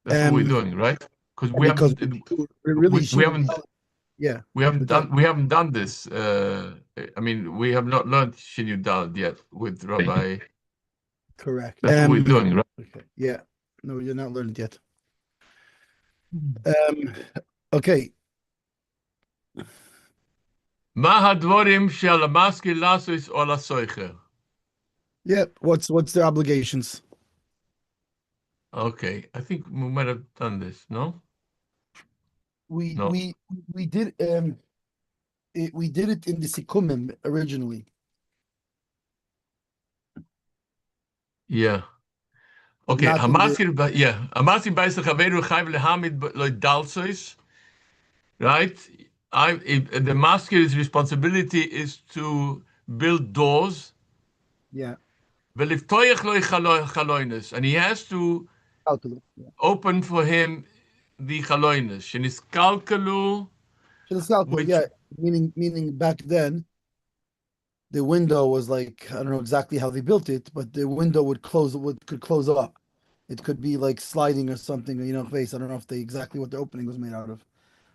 That's what we're doing, right? Because we because haven't we really we shouldn't. haven't Yeah, we haven't done this. I mean, we have not learned Shin Dal yet with Rabbi. correct. That's what we're doing, right? Okay. Yeah. No, you're not learned yet. Um, okay. מה הדבורים שעל המשכיל לעשות או לסוחר? Yeah. What's their obligations? Okay, I think we might have done this, no? We No. we we did we did it in the Sikumim originally. Yeah. But Okay, not in the המשכיל בייס לחברו חייב להעמיד לו דלסויס, right? The maskil's responsibility is to build doors, yeah. ולפתוח לו חלוינס, and he has to Calculus. Yeah. open for him the chaloinus, sheniskalkalu, which Yeah, meaning back then the window was like, I don't know exactly how they built it, but the window could close up. It could be like sliding or something, face. I don't know if they exactly what the opening was made out of,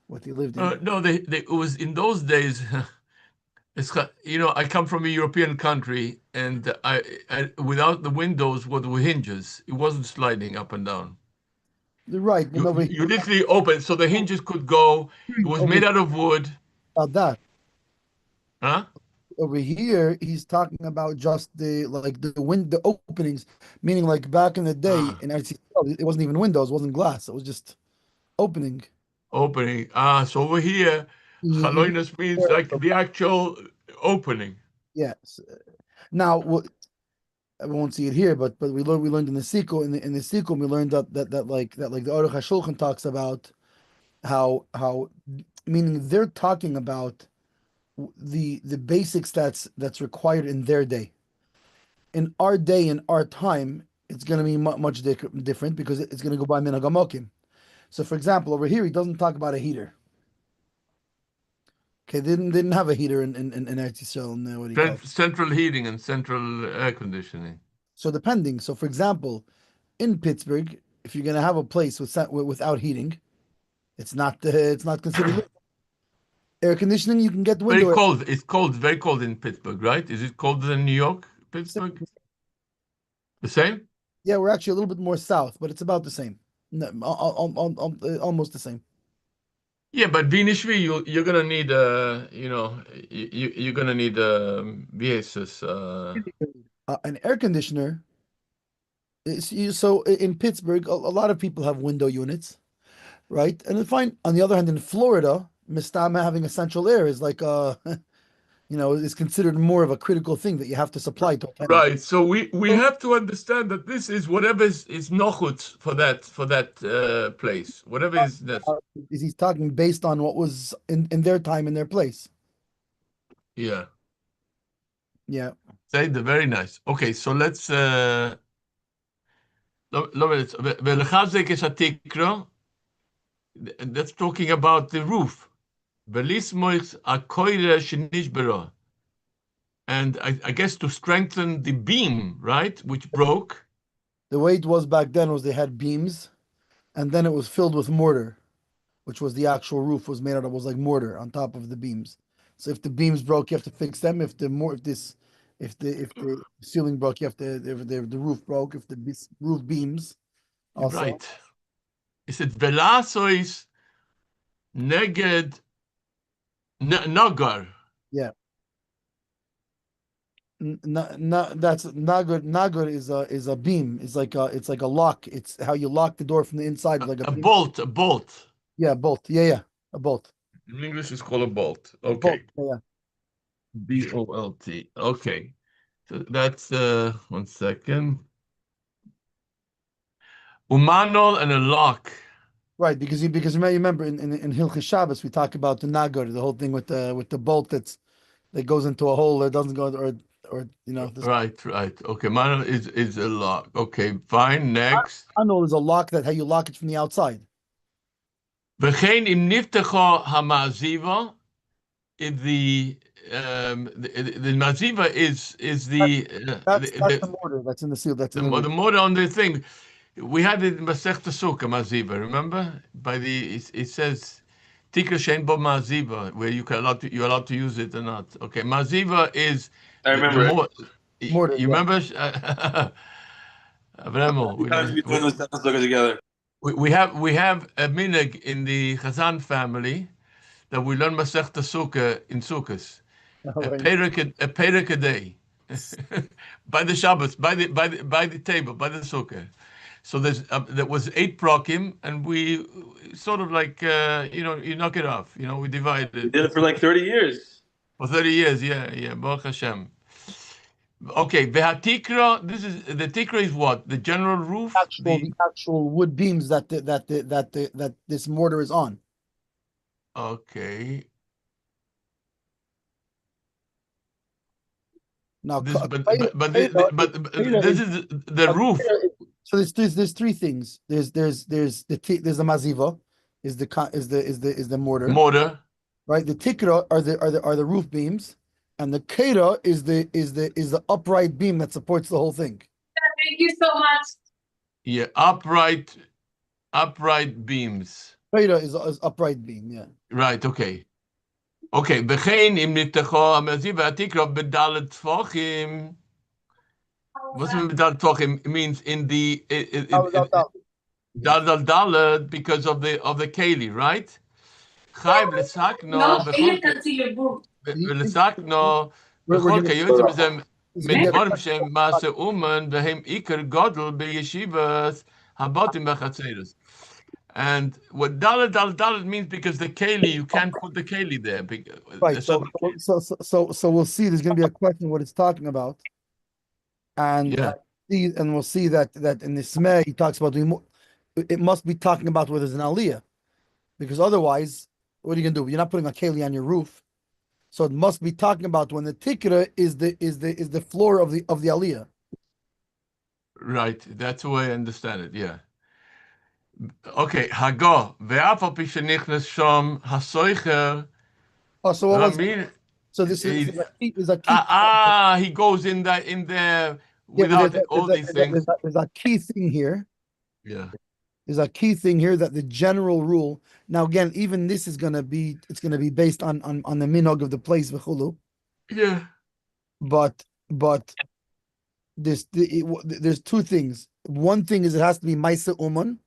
what they lived in. no, it was in those days. I come from a European country, and I without the windows, what were hinges? It wasn't sliding up and down. You're right, but You literally open, so the hinges could go. It was over made out of wood. about that. Huh? Over here, he's talking about just the openings, meaning like back in the day in RCL, it wasn't even windows, it wasn't glass, it was just opening. Opening. So over here, chaloinus means like the actual opening. Yes. Now, I won't see it here, but we learned in the sequel in the sequel we learned that like the Aruch Shulchan talks about how meaning they're talking about the basics that's required in their day. In our day, in our time, it's going to be much different because it's going to go by minhag hamokim. So, for example, over here he doesn't talk about a heater. Okay, they didn't have a heater in Eretz Yisrael. What do you call it? Central heating and central air conditioning. So depending. So, for example, in Pittsburgh, if you're going to have a place without heating, it's not considered air conditioning. You can get window Very cold. It's cold, very cold in Pittsburgh, right? Is it colder than New York, Pittsburgh? The same? Yeah, we're actually a little bit more south, but it's about the same. No, almost the same. Yeah, but Binishvi, you're gonna need you're gonna need VSS. An air conditioner. So in Pittsburgh, a lot of people have window units, right? And then fine. On the other hand, in Florida, Mistama having a central air is like is considered more of a critical thing that you have to supply to a tenant. Right. So we have to understand that this is whatever is nochut for that place. Whatever is that. Is he's talking based on what was in their time in their place? Yeah. Yeah. Say the very nice. Okay, so let's that's talking about the roof. And I guess to strengthen the beam, right, which broke. The way it was back then was they had beams, and then it was filled with mortar, which was the actual roof was made out of was like mortar on top of the beams. So if the beams broke, you have to fix them. If the ceiling broke, you have to if the roof broke. If the roof beams, also. Right. Is it velasois neged nagar? Yeah. That's nagar. Nagar is a beam. It's like a lock. It's how you lock the door from the inside, like a bolt. A bolt. Yeah, bolt. Yeah, a bolt. In English, it's called a bolt. Okay. Bolt. Yeah. Bolt. Okay. So that's 1 second. Umanol and a lock. Right, because you remember in Hilchos Shabbos we talk about the nagar, the whole thing with the bolt that goes into a hole that doesn't go or Right. Okay, manol is a lock. Okay, fine. Next. Manol is a lock that how you lock it from the outside. V'chein im niftecha hamaziva. If the maziva is the that's the mortar that's in the seal. That's the mortar on the thing. We had it in Masechta Sukkah, Maziva, remember? It says, Tikra Shein Bo Maziva, where you're allowed to use it or not. Okay, Maziva is I the remember it. more, Mortar, you yeah. remember? Avremo, Sometimes we do the Sukkah together. we have a minhag in the Chazan family that we learn Masechta Sukkah in Sukkahs. A perek a day. By the Shabbos, by the table, by the sukkah. So there was 8 prakim, and we sort of like you knock it off. We divided We did it for like 30 years. for 30 years. Yeah, Baruch Hashem. Okay, Vehatikra. The tikra is what? The general roof. The actual wood beams that this mortar is on. Okay. Now, This is the roof. So there's 3 things. There's the maziva, is the mortar. Mortar. Right. The tikra are the roof beams, and the kera is the upright beam that supports the whole thing. Thank you so much. Yeah, upright beams. Kera is upright beam. Yeah. Right. Okay. Okay. Bechein im niftacho amaziva atikra bedalet tfochim. What's bedalet tfochim? It means in the dal because of the keli, right? Chayv lesakno lesakno bechol kayotzim bezem midvarim shem mase uman behem iker godel beyeshivas habatim b'chatzeros. And what dalet means, because the keli, you can't put the keli there. Right. So we'll see. There's going to be a question what it's talking about, and we'll see that in the Smeh he talks about it must be talking about where there's an aliyah, because otherwise, what are you going to do? You're not putting a keli on your roof, so it must be talking about when the tikra is the floor of the aliyah. Right. That's the way I understand it. Yeah. Okay, Hago, ve'afal pi shenichnas sham hasoicher. Oh, so what was it? So this is a key. He goes in there without all these things. There's a key thing here. Yeah. There's a key thing here that the general rule. Now again, even this is gonna be based on the minog of the place v'chulu. Yeah. But there's 2 things. One thing is it has to be Maisa Uman,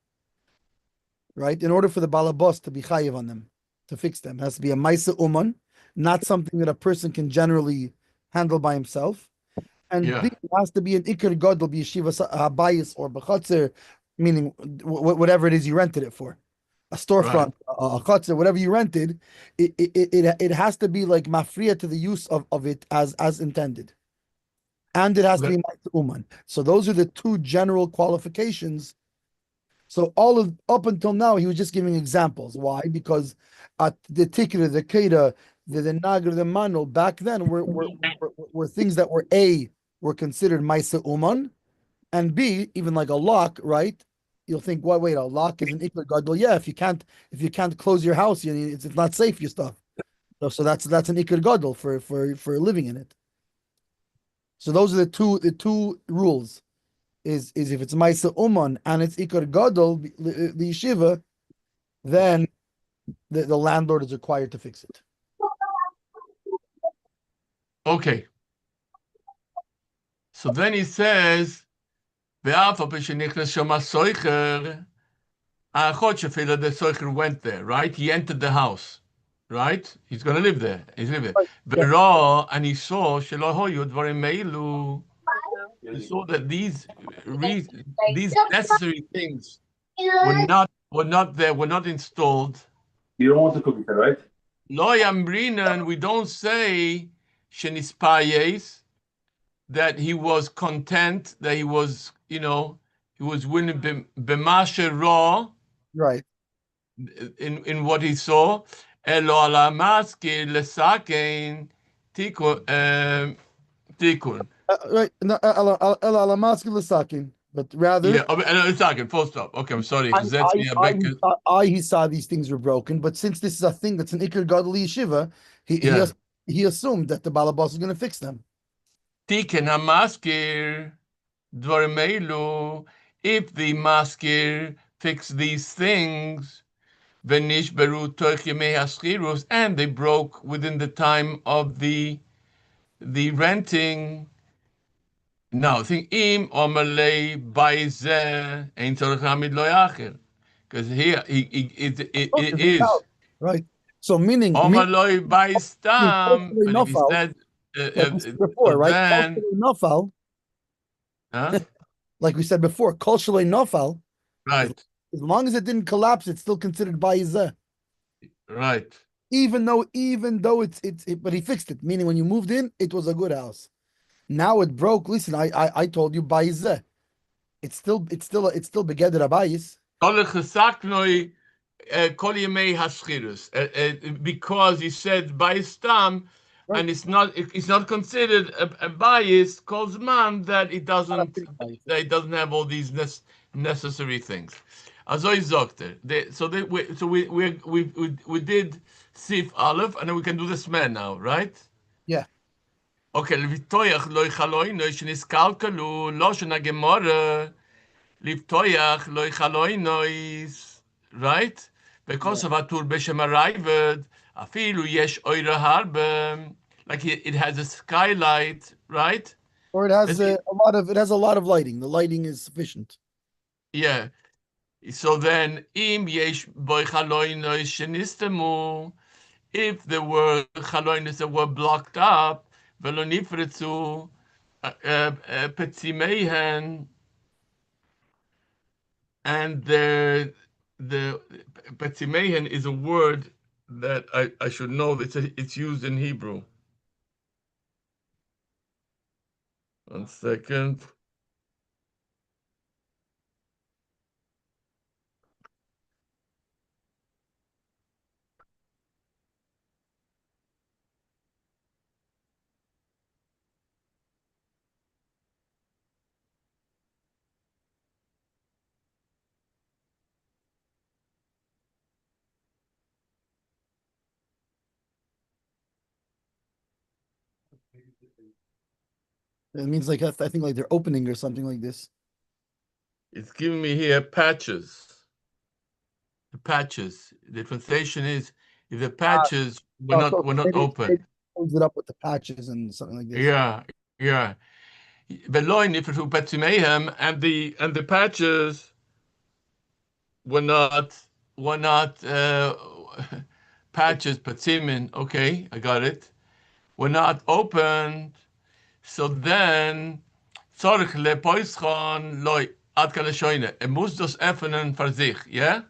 right? In order for the balabos to be chayiv on them, to fix them, it has to be a Maisa Uman, not something that a person can generally handle by himself. And B, it has to be an Iker Gadol, Yeshiva Habayis or B'chatzer, meaning whatever it is you rented it for. A storefront, a chatzer, whatever you rented, it has to be like mafriya to the use of it as intended. And it has to be uman. So those are the 2 general qualifications. So up until now, he was just giving examples. Why? Because at the tikra, the keda, the nagar, the manul, back then were things that were considered maisa uman, and B, even like a lock, right? You'll think, wait, a lock is an ikar gadol. Yeah, if you can't close your house, it's not safe, your stuff. So that's an ikar gadol for living in it. So those are the two rules. Is if it's Maisa Uman and it's Ikar Gadol, the yeshiva, then the landlord is required to fix it. Okay. So then he says, the soicher went there, right? He entered the house, right? He's going to live there. He's living there. And he saw, he saw that these necessary things were not there, were not installed. You don't want to cook it, right? Lo yamrinan, we don't say shenispayes, that he was content, that he was, he was winning b'mashe ra, right, in what he saw. Elo ala maski lesakein tikun. Right, but rather, full stop. Okay, I'm sorry. He saw these things were broken, but since this is a thing that's an Iker Gadol Yeshiva, he assumed that the Balabas is going to fix them. Tiken hamaskir dvarim elu if the maskir fixed these things, v'nishberu toch yemei haschirus, and they broke within the time of the renting. Now, think im omalei baizeh ein tzorich hamid lo yacher, because here it is right. So meaning omaloi baistam, but if he nofal, said like we said before, right? then, Nofal, huh? like we said before, kol shalei nofal. Right, As long as it didn't collapse, it's still considered baizeh. right. Even though but he fixed it. Meaning, when you moved in, it was a good house. Now it broke. Listen, I told you baizeh. It's still begeder abayis. Because he said baistam, Right. and it's not considered a bias called man that it doesn't have all these necessary things. Also he sagte, we did Sif Aleph, and then we can do the Smen now, right? Yeah. Okay, Levitoyach loy chaloy no sheniskalkalu lo shena gemara Levitoyach loy chaloy nois, right? Because of atur beshem arrived, afilu yesh oira harbe, like it has a skylight, right? Or it has a lot of lighting. The lighting is sufficient. Yeah. So then, im yesh boy chaloy nois shenistemu, if there were chaloinis that were blocked up, velo nifritzu petzimehen, and the petzimehen is a word that I should know. It's used in Hebrew. One second. It means like I think like they're opening or something like this. It's giving me here patches. The patches. The translation is if the patches were not open. It opens it up with the patches and something like this. Yeah. Veloin if it petzimehem, and the patches were not patches, petzimin. Okay, I got it. Were not opened. So then tzorich lepoischon loy ad kana shoyne. Muss das öffnen für sich, yeah?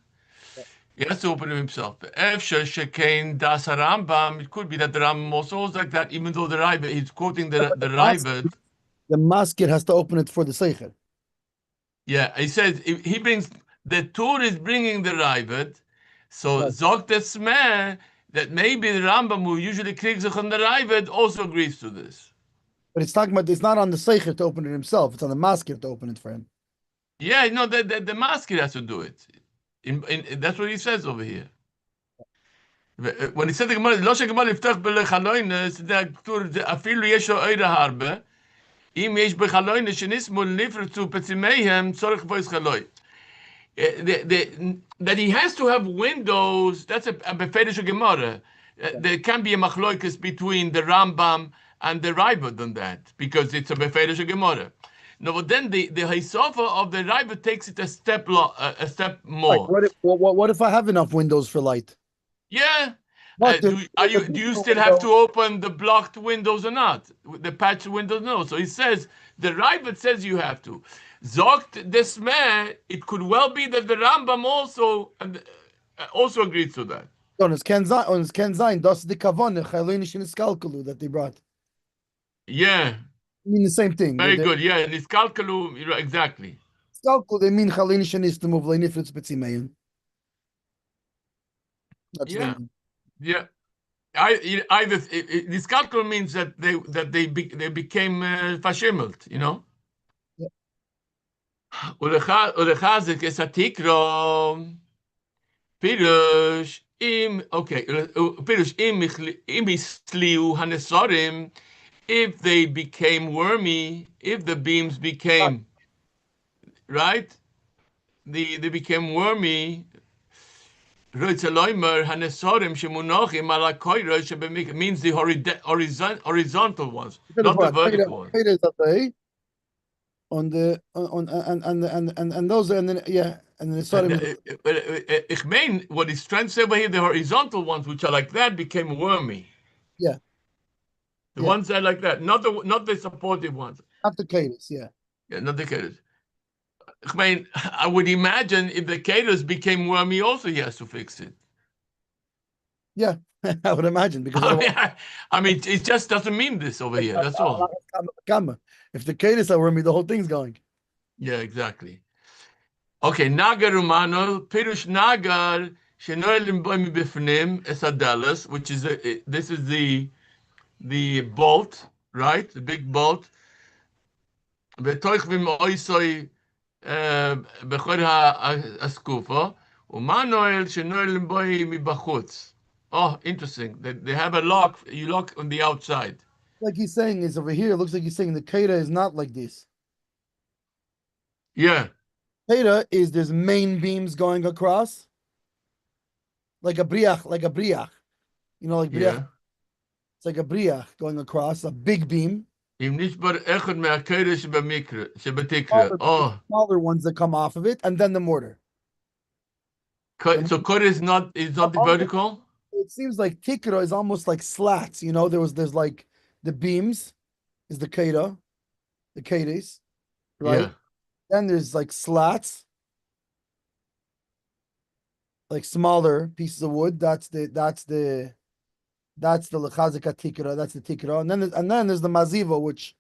He has to open it himself. Efshar shekain das Rambam. It could be that the Rambam also like that, even though the Ravid, he's quoting the Ravid. The maskir has to open it for the seicher. Yeah, he says he brings the Tur is bringing the Ravid, so Zok Smeh that maybe the Rambam who usually kriegt sich on the Ravid also agrees to this. But it's talking about it's not on the seicher to open it himself. It's on the maskir to open it for him. Yeah, no, the maskir has to do it. That's what he says over here. When he said the Gemara, "Lo shegemara liftach belechaloines," the Tur afilu yesho oira harbe. Im yesh bechaloines shenismu nifritzu petzimeihem tzorich voice chaloy. That he has to have windows, that's a befedish Gemara. There can be a machloikus between the Rambam and the Ravid on that, because it's a befedish Gemara. No, but then the Haisofa of the Ravid takes it a step more. Like what if I have enough windows for light? Yeah. Do you still have to open the blocked windows or not? The patch windows? No. So he says, the Ravid says you have to. Zogt desmeh, it could well be that the Rambam also agrees to that. On his Ken Zayin, das the kavane chayleinish in iskalkalu that they brought. Yeah. I mean the same thing. Very good. Yeah, in iskalkalu, exactly. Iskalkalu, they mean chayleinish in is to move leinifritz betzimeyin. Yeah. Yeah. Either iskalkalu means that they became fashimmelt, you know. Ulechazik es atikro pirush im isliu hanesorim, if they became wormy, if the beams became right, they became wormy. Means the horizontal ones, not the vertical ones. On the on and those and then yeah and then Ich mean, what he's trying to say over here, the horizontal ones, which are like that, became wormy. Yeah. The ones that are like that, not the supportive ones. Not the cadence, yeah. Yeah, not the cadence. I mean, I would imagine if the cadence became wormy, also he has to fix it. Yeah, I would imagine because I mean, it just doesn't mean this over here. That's all. If the cadence are wormy, the whole thing's going. Yeah, exactly. Okay, Nagar Romano, Pirush Nagar, Shenoelim Boimi Bifnim, Esadelas, which is this is the bolt, right? The big bolt. Betoichvim Oisoi Bechor Askufa, Umanoel Shenoelim Boimi Bachutz. Oh, interesting. They have a lock. You lock on the outside. Like he's saying is over here. It looks like he's saying the Keda is not like this. Yeah. Keda is there's main beams going across. Like a briach. You know, like briach. Yeah. It's like a briach going across, a big beam. Oh. Smaller ones that come off of it, and then the mortar. So Kod is not the vertical? It seems like tikra is almost like slats. You know, there's like the beams is the keda, the kedes, right? Yeah. Then there's like slats, like smaller pieces of wood. That's the lechazika tikra. That's the tikra, and then there's the maziva, which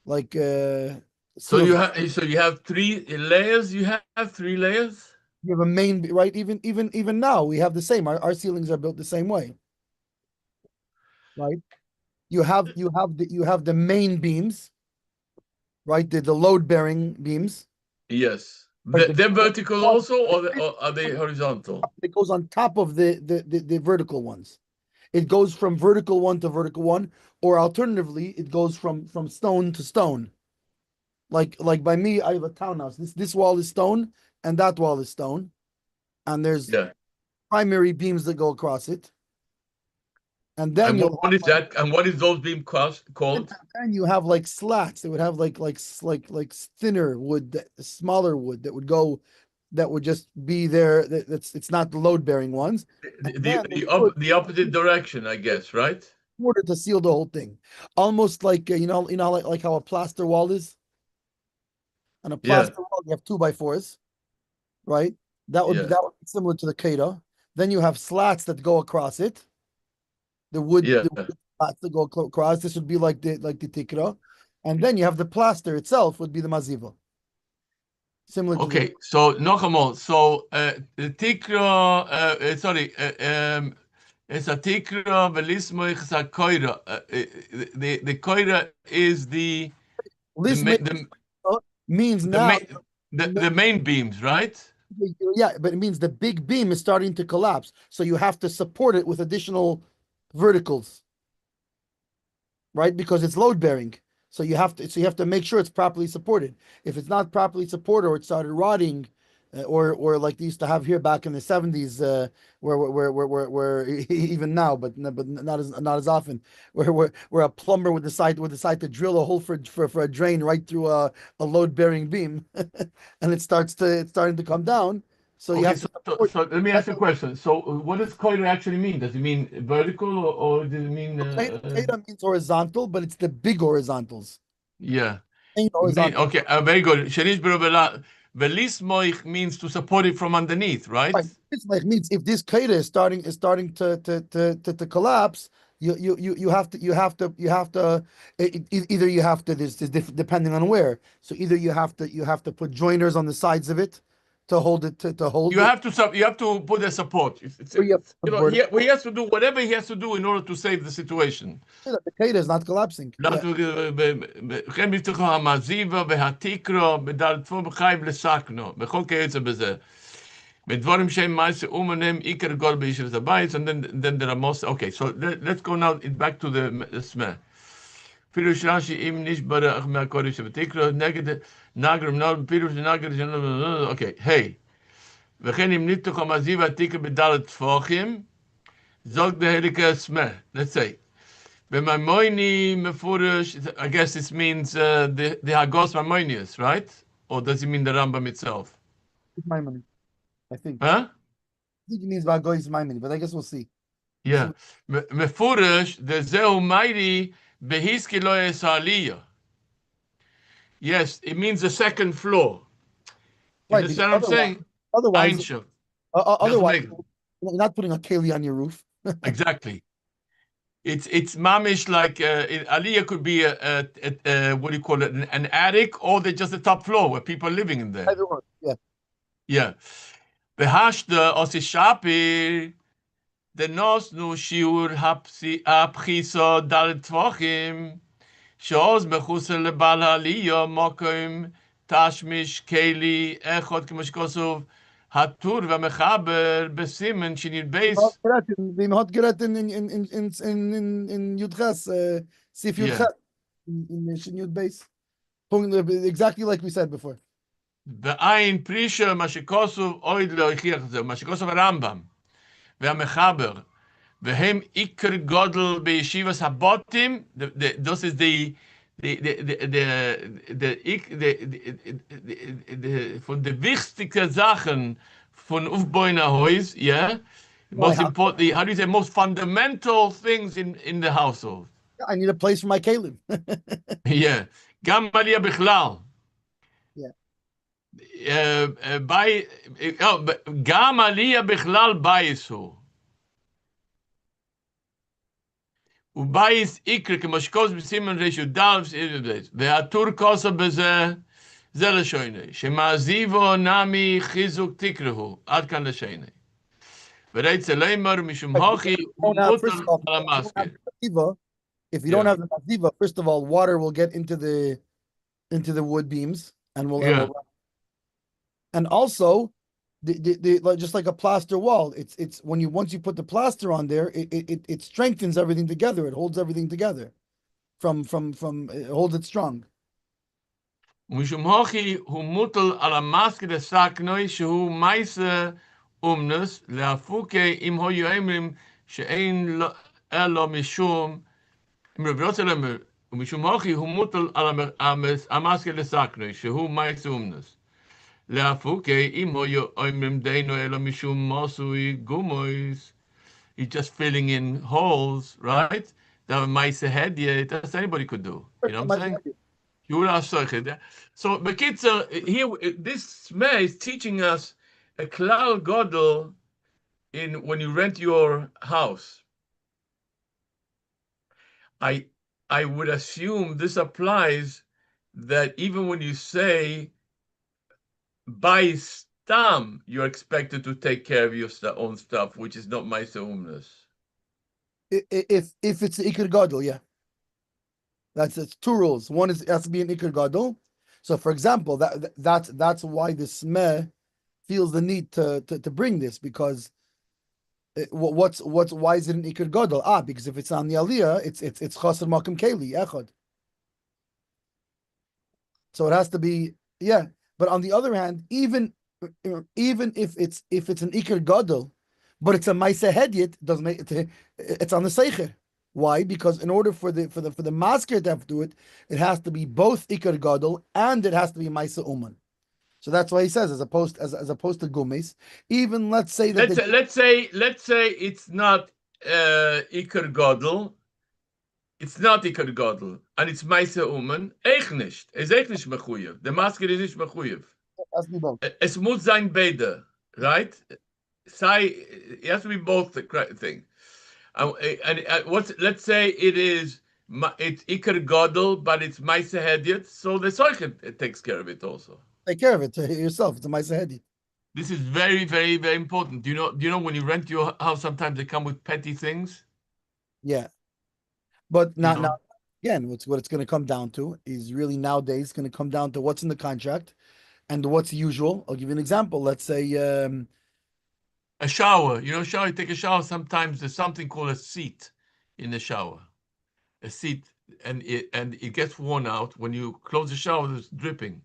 like so you have 3 layers. You have 3 layers. You have a main, right? Even now we have the same. Our ceilings are built the same way, right? You have the main beams, right? The load bearing beams. Yes, they're vertical also, or are they horizontal? It goes on top of the vertical ones. It goes from vertical one to vertical one, or alternatively, it goes from stone to stone. Like by me, I have a townhouse. This wall is stone, and that wall is stone, and there's primary beams that go across it. And then what is that? And what is those beams called? And you have like slats. They would have like thinner wood, smaller wood that would just be there. It's not the load bearing ones. The opposite direction, I guess, right? In order to seal the whole thing, almost like like how a plaster wall is. On a plaster wall, you have 2x4s, right? That would be similar to the keda. Then you have slats that go across it. The wood slats that go across. This would be like the tikra, and then you have the plaster itself would be the maziva. Similar. Okay, so nochmal. So the tikra, it's a tikra velismoich sa koira. The koira is the means now the main beams, right? Yeah, but it means the big beam is starting to collapse, so you have to support it with additional verticals, right? Because it's load bearing, so you have to make sure it's properly supported. If it's not properly supported, or it started rotting, or like they used to have here back in the 70s, where even now, but not as often, where a plumber would decide to drill a hole for a drain right through a load bearing beam, and it's starting to come down. So you have to. So let me ask you a question. So what does koira actually mean? Does it mean vertical, or does it mean? Koira means horizontal, but it's the big horizontals. Yeah. Horizontal. Okay, very good. Shenish Velismoich means to support it from underneath, right? It's like means if this koira is starting to collapse, you have to either you have to this depending on where. So either you have to put joiners on the sides of it to hold it to hold. You have to put a support. He has to do whatever he has to do in order to save the situation. The koira is not collapsing. And then there are most. Okay, so let's go now back to the smeh. Pirush Rashi im nish bara ach me'akodesh v'tikra neged nagrim no pirush nagrim. Okay, hey, וכן אם ניתוח המזיב העתיקה בדלת טפוחים, זוג דהליקה סמה. Let's say. B'maimoni mefurish, I guess this means the Hagos Maimonius, right? Or does it mean the Rambam itself? It's my money, I think. Huh? I think it means Vagoy is my money, but I guess we'll see. Yeah. Mefurish, the Zeu Mighty Behiski lo Aliyah. Yes, it means the second floor. You Right, understand what I'm saying? Otherwise, Einshav. otherwise, you're not putting a keli on your roof. Exactly. It's mamish like Aliyah could be a what do you call it, an attic, or just the top floor where people are living in there. Either one, yeah. Yeah. Behashta osishapi the nosnu shiur hapchiso dalet tvachim shoz mechusel lebal aliyah mokim tashmish keli echot k'mashkosov hatur v'mechaber besimen shinid beis. The hot gerat in Yudches, Sif Yudches, in Shin Yud base. Exactly like we said before. Be'ayin prisha mashkosov oid lo ichiach ze mashkosov Rambam ve'mechaber vehem ikr godel be'yeshivas habotim. This is the von der wichtigsten Sachen von Aufbauen Haus, yeah. Most important, how do you say, most fundamental things in the household. I need a place for my kalim. Yeah. Gam Malia Bichlal. Yeah. Gam Aliyah Bichlal Bayisu. ובייס איקר כמשקוס בסימן רשו דלפס אירדס, והטור קוסה בזה, זה לשויני, שמעזיבו נמי חיזוק תקרהו, עד כאן לשויני. ורצה לימר משום הוכי, הוא מוטל על המסקר. If you don't have the maziva, first of all, water will get into the wood beams and and also just like a plaster wall, it's once you put the plaster on there, it strengthens everything together. It holds everything together. From it holds it strong. ומשום הוכי הוא מוטל על המסקר לסקנוי שהוא מייסה אומנס להפוקי אם היו אומרים שאין אלו משום ומשום הוכי הוא מוטל על המסקר לסקנוי שהוא מייסה אומנס להפוקי אם היו אומרים דיינו אלו משום מסוי גומויס. He's just filling in holes, right? That meiser head, yeah, that's anybody could do. You know what I'm saying? So, Bekitzer, here, this Smeh is teaching us a klal godel in when you rent your house. I would assume this applies that even when you say by stam, you're expected to take care of your own stuff, which is not meiser umnus. If it's ikar gadol, yeah. It's two rules. One is it has to be an ikar gadol. So, for example, that's why the smeh feels the need to bring this, because why is it an ikar gadol? Because if it's on the aliyah, it's chaser makom keli echad. So it has to be, yeah. But on the other hand, even if it's an ikar gadol, but it's a ma'aseh hedyet, doesn't make it. It's on the seicher. Why? Because in order for the masker to have to do it, it has to be both ikar gadol and it has to be ma'aseh uman. So that's why he says, as opposed to gumis, even let's say let's say it's not ikar gadol. It's not ikar gadol, and it's ma'aseh uman. Echt nicht. Es echt nicht mechuyev. The masker is nicht mechuyev. Es muss sein beide, right? It has to be both the thing. Let's say it's ikar gadol, but it's ma'aseh hedyet, so the soichet takes care of it also. Take care of it yourself. It's a ma'aseh hedyet. This is very, very, very important. Do you know when you rent your house, sometimes they come with petty things? Yeah. But now again, what it's going to come down to is really nowadays going to come down to what's in the contract and what's usual. I'll give you an example. Let's say a shower. You take a shower. Sometimes there's something called a seat in the shower. A seat, and it gets worn out when you close the shower. There's dripping.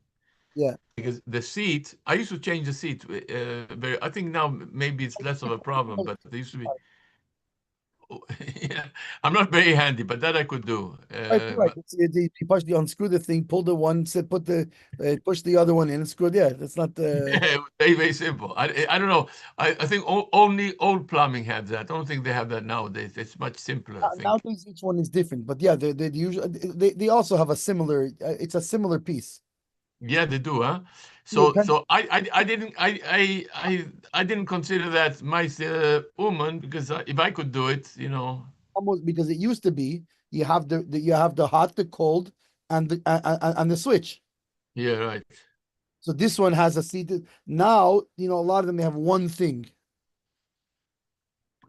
Yeah. because the seat, I used to change the seat. I think now maybe it's less of a problem, but it used to be. Yeah, I'm not very handy, but that I could do. Right. You unscrew the thing, pull the one, push the other one in, and screw. Yeah, that's not. Very, very simple. I don't know. I think only old plumbing had that. I don't think they have that nowadays. It's much simpler, I think. Nowadays, each one is different, but yeah, they usually they also have a similar. It's a similar piece. Yeah, they do, huh? Yeah, So I didn't consider that my woman because if I could do it, almost because it used to be you have you have the hot, the cold, and the switch. Yeah, right. So this one has a seated. Now a lot of them they have one thing,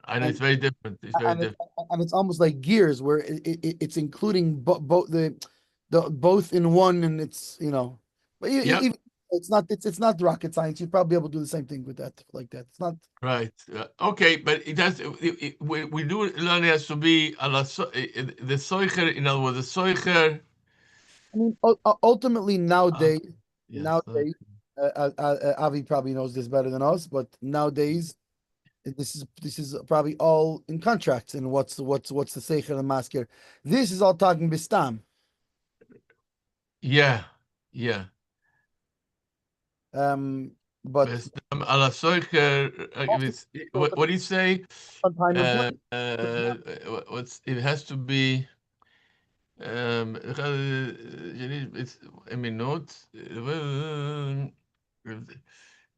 And it's very different. It's very different. and it's almost like gears where it's including both the both in one, and it's but Yeah. it's not rocket science. You'd probably be able to do the same thing with that like that. It's not Right. Okay, but it has. We do learn it has to be the soicher. In other words, the soicher. I mean, ultimately nowadays, Yes. nowadays, Avi probably knows this better than us, but nowadays, this is probably all in contracts. And what's the seicher and masker? This is all talking bistam. Yeah. Yeah. But Ala soicher. What do you say? It has to be. It's a minute.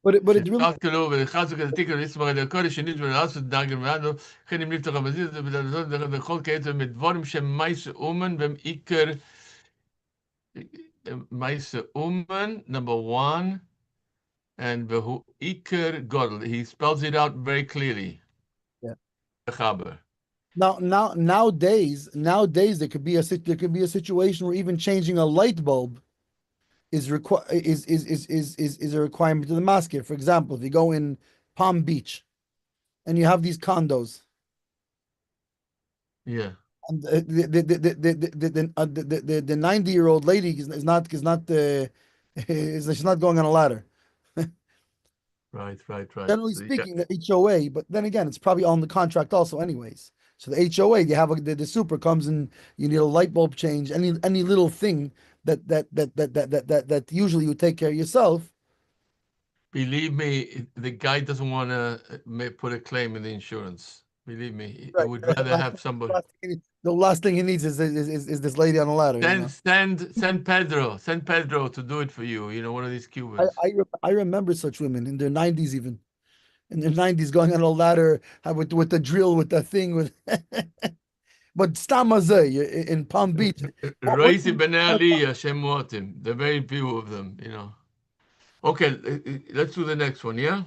but it really שתקלו ולחצו כתיקו להסמר אל הקודש שנית ולעשות דאגל מענו כן אם נפתח המזיז ולכל כעת ומדבורים שהם מייס אומן והם עיקר מייס אומן number one and והוא עיקר גודל. He spells it out very clearly. Yeah. Chaber. Nowadays there could be a situation where even changing a light bulb is a requirement to the masker. For example, if you go in Palm Beach and you have these condos, Yeah, and the 90-year-old lady is not she's not going on a ladder. right. Generally speaking, the HOA, but then again, it's probably on the contract also, anyways. So the HOA, you have the super comes and you need a light bulb change, any little thing that usually you take care of yourself. Believe me, the guy doesn't want to put a claim in the insurance. Believe me, he would rather have somebody. The last thing he needs is this lady on a ladder. Send Pedro to do it for you. One of these Cubans. I remember such women in their 90s, even in their 90s, going on a ladder with the drill, with the thing with. But Stamazay in Palm Beach. Raisi Ben Ali, Hashem Motim. There are very few of them, Okay, let's do the next one, yeah?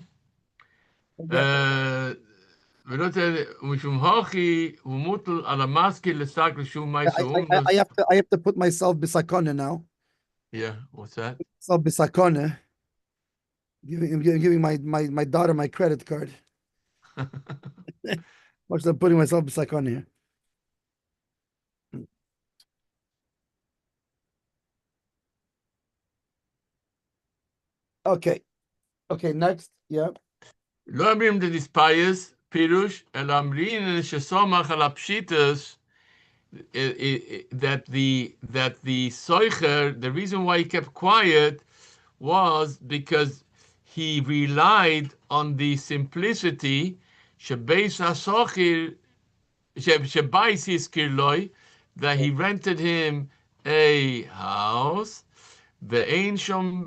I have to put myself bisakona now. Yeah, what's that? So bisakona. Giving my daughter my credit card. Watch, I'm putting myself bisakona here. Okay, next, yeah. לא אומרים the despise, פירוש, אלא אומרים שסומך על הפשיטס, that the soicher, the reason why he kept quiet was because he relied on the simplicity שבייס הסוחר, שבייס הזכיר לו, that he rented him a house, ואין שם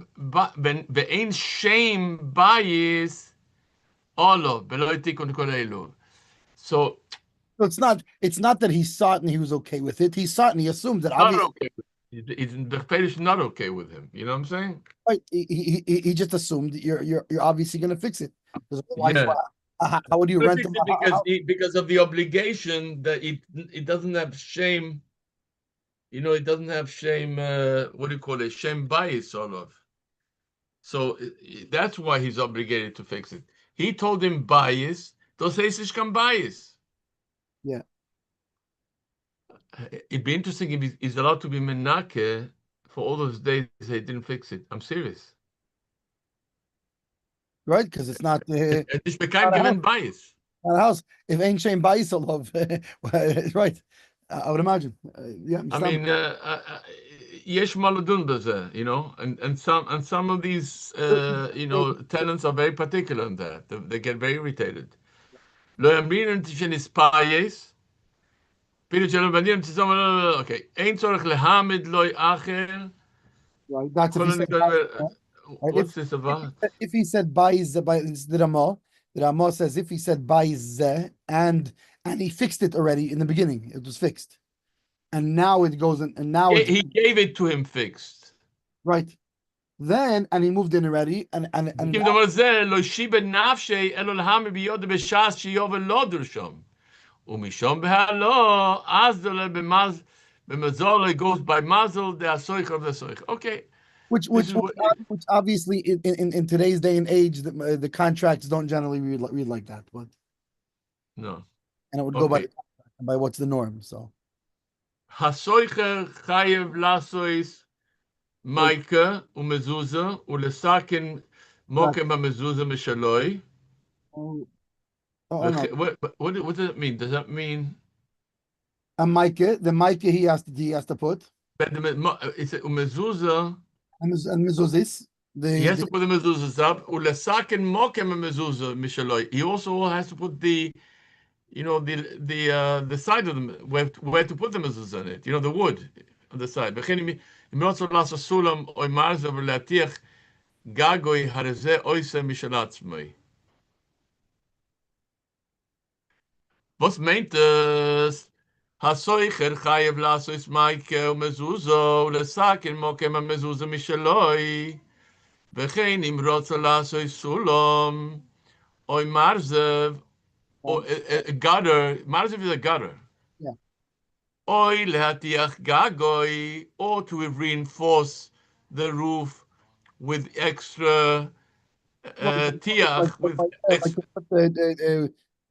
בייס, Olo, so it's not that he saw it and he was okay with it. He saw it and he assumed that not okay. The Pedish not okay with him. You know what I'm saying? Right. He just assumed that you're obviously going to fix it. Yeah. How would you rent him? Because of the obligation that it doesn't have shame. It doesn't have shame. What do you call it? Shame bias, sort of. So that's why he's obligated to fix it. He told him bias. Those cases come bias. Yeah. It'd be interesting if he's allowed to be menake for all those days he didn't fix it. I'm serious. right? Because it's not Nicht bekein Not a gewinn Bias. not a house. If ain't shame Baisalov, right? I would imagine. Yeah, I mean, yesh maladun b'zeh, you know, and some of these, you know, tenants are very particular on that. They get very irritated. Lo yamrin shenis payes. Peter Jello Bandim to someone. Okay, ain't tzorich lehamid loy acher. right. That's if he said. Right? What's this about? If he said Baiz, by the Ramah says if he said Baiz and he fixed it already in the beginning, it was fixed, and now it goes in, and now it's He gave it to him fixed. right. Then and he moved in already, and Give them a zeh lo shibe nafshe elo lehamid biyod b'shas shiyovel lo durshom. Umishom behalo azdole b'maz b'mazol goes by mazel the asoich of the soich. Okay. which obviously in today's day and age the contracts don't generally read like that, but no, and it would go by what's the norm. So hasoicher chayev lasois maika umezuza ulesakin mokem hamezuza mishaloi. What does it mean? Does that mean a Micah? The Micah he has to put. It's umezuza. And mezuzis. He has to put the mezuzahs up. Ulesakin mokem hamezuza mishaloi. He also has to put the, you know, the side of them where to put the mezuzah on it. You know, the wood on the side. Sulam oy marza v'latiach gagoy hareze oise mishalatzmei. Was meint es? Hasoicher chayev lasois maike umezuzo lesakin mokem hamezuza mishaloi. V'chein im rotza lasois sulam oy marzev. Or a gutter, Marziv is a gutter. Yeah. Oy lehatiach gagoy, or to reinforce the roof with extra tiach, with extra.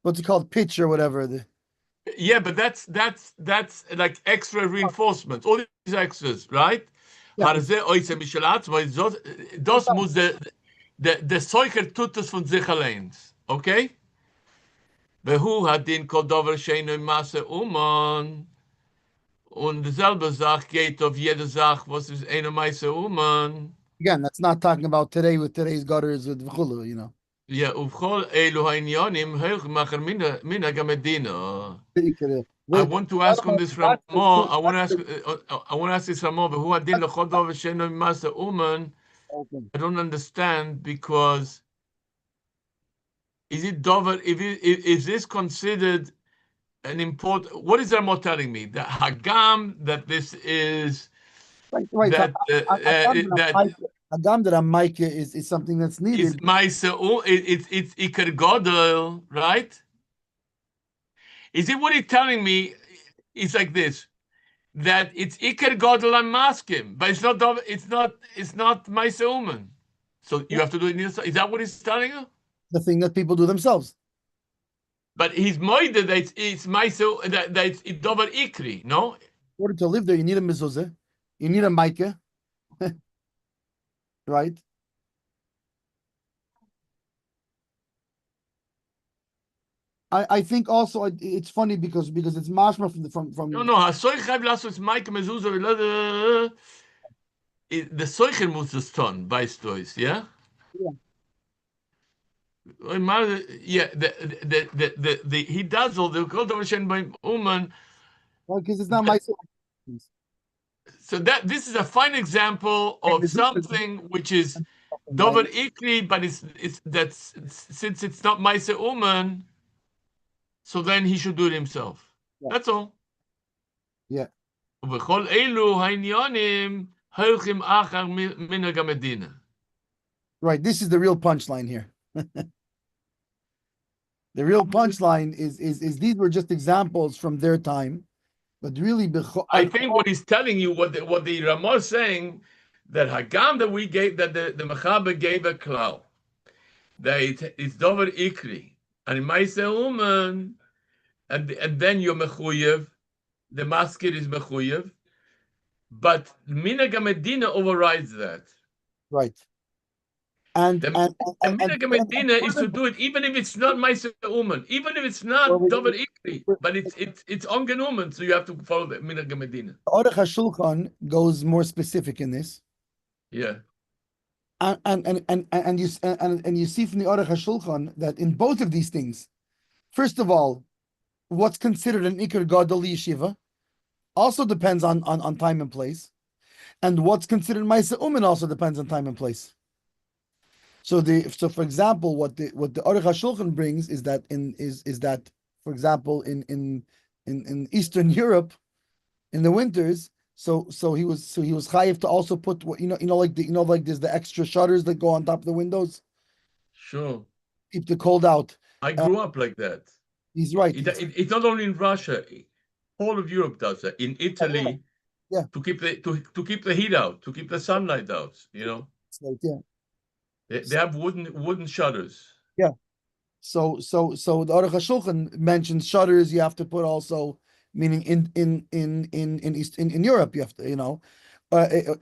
What's it called? Pitch or whatever. Yeah, but that's like extra reinforcements. All these extras, right? Das muss der Seucher tut es von sich allein. Okay? Behu hat den Kodover Sheino Masse Uman. Und dieselbe Sach geht auf jede Sach, was ist eine Masse Uman. Again, that's not talking about today with today's gutters with v'chulu, you know. Yeah, uvchol elu ha'inyonim hoich macher mina gamedina. I want to ask on this Ramah. I want to ask this Ramah. Behu hat den Kodover Sheino Masse Uman. I don't understand because. Is it dover? Is this considered an important? What is Ramah telling me? That hagam, that this is right. That hagam that a Micah is something that's needed. It's ikar godel, right? Is it what he's telling me? It's like this, that it's ikar godel and maskim, but it's not dover. It's not ma'aseh uman. So you have to do it yourself. Is that what he's telling you? The thing that people do themselves. But he's moide that it's ma'aseh, that it's dover ikri, no? In order to live there, you need a mezuzah, you need a Micah, right? I think also it's funny because it's mashma from No. Hasoich chayv lasos Micah mezuzah. The soicher muss es tun, weißt du es, yeah? Yeah. Yeah, he does all the cultivation by woman. Well, because it's not my. So this is a fine example of something which is dover ikri, but since it's not ma'aseh uman, so then he should do it himself. Yeah. That's all. Yeah. V'chol elu ha'inyonim hoichim achar minhag hamedina. Right. This is the real punchline here. The real punchline is these were just examples from their time, but really, I think what he's telling you, what the Ramah is saying, that hagam that we gave, that the Mechaber gave a klal, that it's dover ikri, and ma'aseh uman, and then you're mechuyev, the maskir is mechuyev, but minhag hamedina overrides that. Right. And The and minhag Medina is to do it even if it's not Ma'aseh Uman, even if it's not Well, Dover Ikri, but it's ongenommen, so you have to follow the minhag Medina. Aruch HaShulchan goes more specific in this. Yeah. And you see from the Aruch HaShulchan that in both of these things, first of all, what's considered an Iker Gadol Yeshiva also depends on time and place, and what's considered Ma'aseh Uman also depends on time and place. So for example, what the Aruch HaShulchan brings is that for example in Eastern Europe in the winters. So he was chayiv to also put what like there's the extra shutters that go on top of the windows, Sure. keep the cold out. I grew up like that. He's right. It's not only in Russia. All of Europe does that. In Italy, Yeah. to keep the heat out, to keep the sunlight out. Yeah. They have wooden shutters. Yeah. So the Aruch HaShulchan mentions shutters. You have to put also, meaning in Europe you have to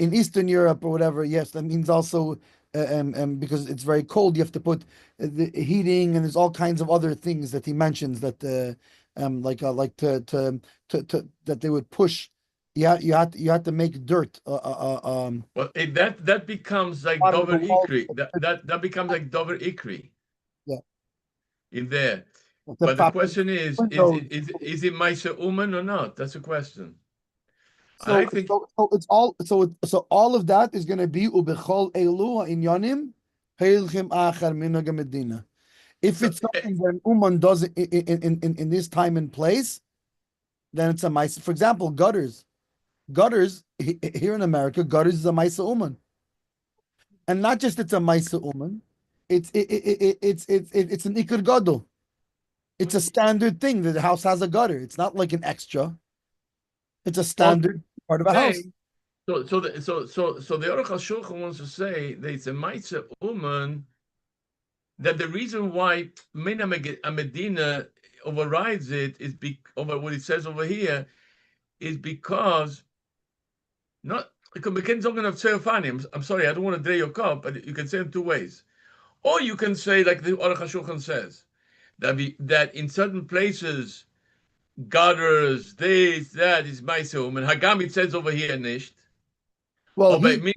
in Eastern Europe or whatever. Yes, that means also because it's very cold. You have to put the heating, and there's all kinds of other things that he mentions that that they would push. You had to make dirt. Well, that becomes like Dover Ikri. That becomes like Dover Ikri. Yeah. In there. But the question is it Ma'aseh Uman or not? That's a question. So it's all all of that is going to be ubechol elu inyanim heilchim achar minhag medina. If it's something that an uman does in this time and place, then it's a ma'aseh. For example, gutters here in America, gutters is a ma'aseh uman, and not just it's a ma'aseh uman, it's an ikur gadol. It's a standard thing that the house has a gutter. It's not like an extra. It's a standard part of a house. So the Aruch HaShulchan wants to say that it's a Ma'aseh Uman, that the reason why Minhag Medina overrides it is over what it says over here is because not because we can't talk of Tzeofanim. I'm sorry, I don't want to dray your cup, but you can say it two ways. Or you can say like the Aruch HaShulchan says that in certain places gutters, this, that is Ma'aseh Uman. Hagam, it says over here, nicht. Well, Medina,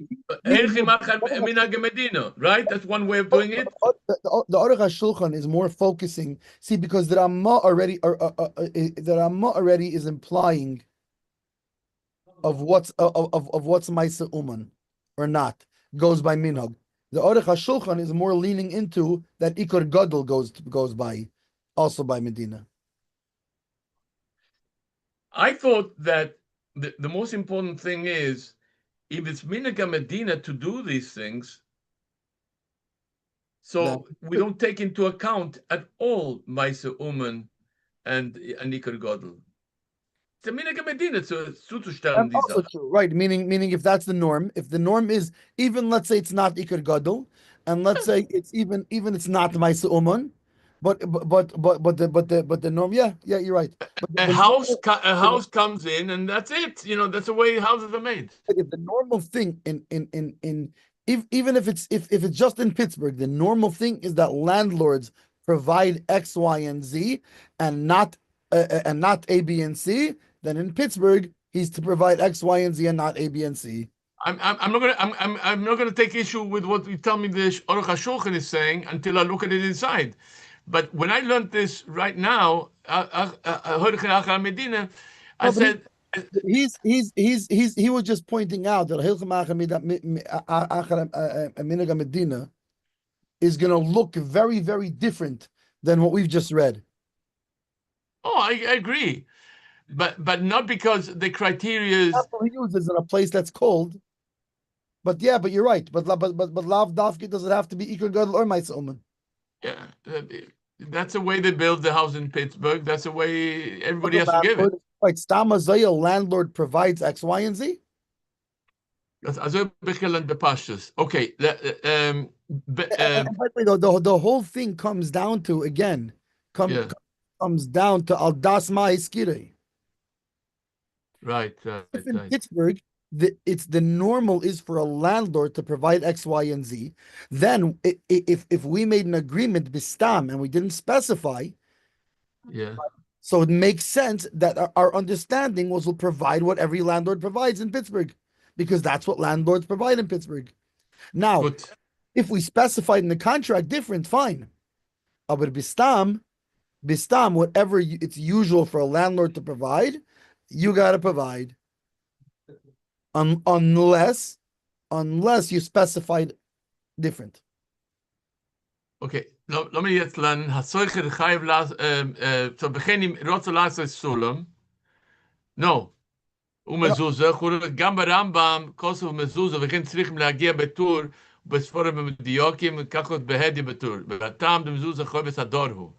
right? That's one way of doing it. The Aruch HaShulchan is more focusing. See, because the Ramah already is implying of what's Ma'aseh Uman or not, goes by minhag. The Aruch HaShulchan is more leaning into that Iker Gadol goes by, also by Medina. I thought that the most important thing is if it's minhag Medina to do these things, so we don't take into account at all Ma'aseh Uman and Iker Gadol. It's a minhag Medina zuzustellen. That's also true, right? Meaning, if that's the norm, if the norm is even, let's say it's not Iker Gadol, and let's say it's even it's not Ma'aseh Uman, but the norm, yeah, you're right. A house comes in, and that's it. That's the way houses are made. If the normal thing even if it's just in Pittsburgh, the normal thing is that landlords provide X, Y, and Z, and not A, B, and C. Then in Pittsburgh, he's to provide X, Y, and Z, and not A, B, and C. I'm not gonna take issue with what you tell me the Aruch HaShulchan is saying until I look at it inside. But when I learned this right now, Medina, I said he was just pointing out that minhag Medina is going to look very, very different than what we've just read. Oh, I agree, but not because the criteria is. That's what he uses in a place that's cold. But you're right. But Lav Dafki doesn't have to be Iker Gadol or Ma'aseh Uman. Yeah, that's the way they build the house in Pittsburgh. That's the way everybody has to give it. Right, Stama Zaya, landlord provides X, Y, and Z. Okay. And by the way, the whole thing comes down to comes down to Al Das Ma'askirei. Right. If in Pittsburgh the normal is for a landlord to provide X, Y, and Z. Then if we made an agreement bistam and we didn't specify, Yeah. so it makes sense that our understanding was we'll provide what every landlord provides in Pittsburgh, because that's what landlords provide in Pittsburgh. Now, Good. if we specified in the contract different, fine. But bistam, whatever it's usual for a landlord to provide, you got to provide. Unless you specified different. Okay, lass mich jetzt lernen. Hasoicher Chayiv zu beginnen Rotzo Lasses Sulam. No. ומזוזה, גם ברמב"ם, כוסו ומזוזה, וכן צריכים להגיע בטור, בספורים המדיוקים, ככה בהדי בטור. והטעם דמזוזה חובס הדור הוא.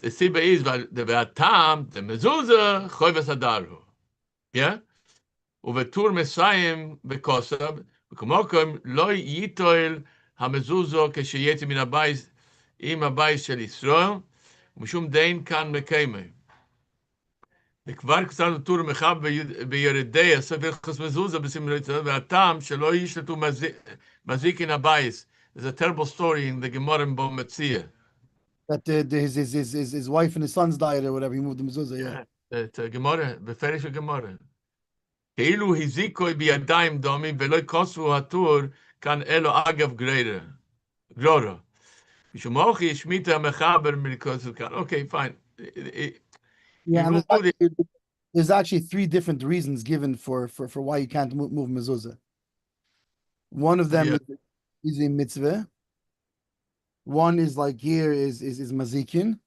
הסיבה is, והטעם דמזוזה חובס הדור הוא. כן? ובטור מסיים בכוסו, וכמו כן, לא ייטול המזוזו כשיצא מן הבית, עם הבית של ישראל, ומשום דין כאן מקיימה. וכבר קצת טור מחב בירדיה, ספר חס מזוזה בסמרי צדד, והטעם שלא ישלטו מזיק in הבייס. There's a terrible story in the Gemara in Bometzia. That his wife and his sons died or whatever, he moved the mezuzah, yeah. It's a Gemara, בפרש הגמרא. כאילו הזיקוי בידיים דומים, ולא כוסו הטור, כאן אלו אגב גרורה. משומוכי השמיט המחבר מלכוסו כאן. Okay, fine. Yeah, and there's actually 3 different reasons given for why you can't move mezuzah. One of them is a mitzvah. One is like here is mazikin,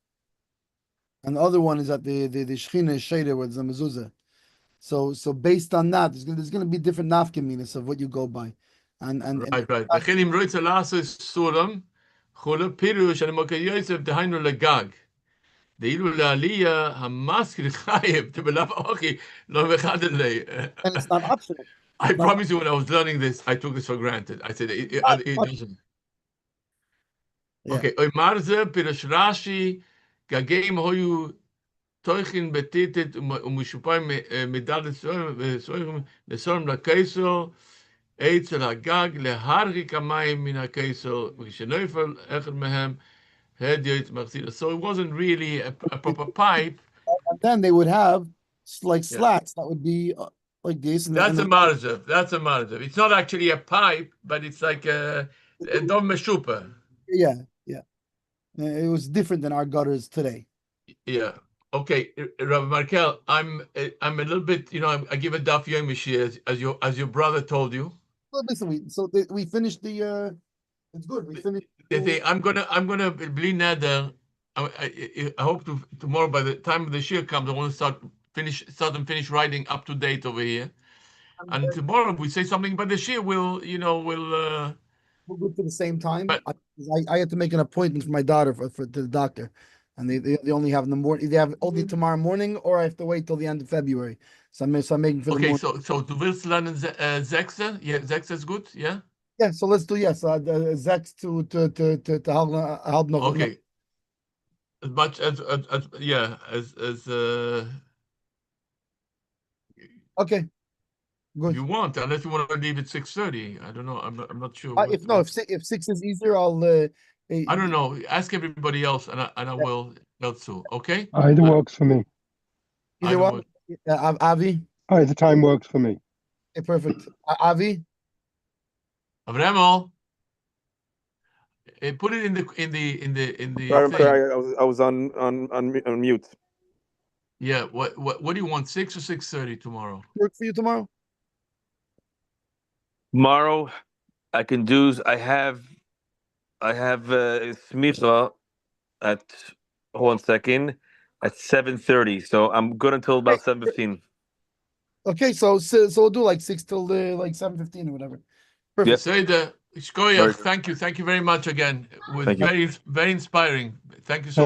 and the other one is that the shechina is shayda with the mezuzah. So based on that, there's going to be different nafkaminas of what you go by, and right. וכן אם רוצה לעשות סולם, חולה פירוש אני מוקד יוסף דהיינו לגג. דאילו לעלייה המסקר חייב, תבלב אוכי, לא מחד אלי. And it's not optional. I promise you, when I was learning this, I took this for granted. I said, it doesn't. Okay, oimar ze, pirosh Rashi, gagim hoyu toichin betitit, umishupayim medal soim, nesorim lakeiso, eitz el hagag, lehargik hamayim min hakeiso, v'kishenoifel echad mehem, hedyoit machzira. So it wasn't really a proper pipe. And then they would have like slats that would be like this. And That's a marzev. That's a marzev. It's not actually a pipe, but it's like a dov meshupa. Yeah. It was different than our gutters today. Yeah. Okay, Rabbi Markel, I'm a little bit, I give a daf yomi as your brother told you. Well, listen, we finished the. It's good. We finished. I'm gonna bli neder. I hope tomorrow, by the time the shir comes, I want to start and finish writing up to date over here. And tomorrow, if we say something about the shir, we'll go to the same time. I had to make an appointment for my daughter to the doctor, and they only have in the morning. They have only tomorrow morning, or I have to wait till the end of February. So I'm making for the morning. Okay, so du willst lernen Sechste? Yeah, Sechste is good. Yeah. Yeah. So let's do Sechs to help noch. Okay. As much as Okay. Good. You want, unless you want to leave at 6:30. I don't know. I'm not sure. If 6 is easier, I'll. I don't know. Ask everybody else, and I will too. Okay. Either works for me. Either one. Avi. Either time works for me. Okay, perfect. Avi. Avremo. Put it in the. Sorry, I'm sorry. I was on mute. Yeah. What do you want? 6 or 6:30 tomorrow? Work for you tomorrow. Tomorrow, I can do. I have smicha at 7:30. So I'm good until about 7:15. Okay, so we'll do like 6 till like 7:15 or whatever. Perfect. Say the Shkoyach. Thank you very much again. It was very inspiring. Thank you so much.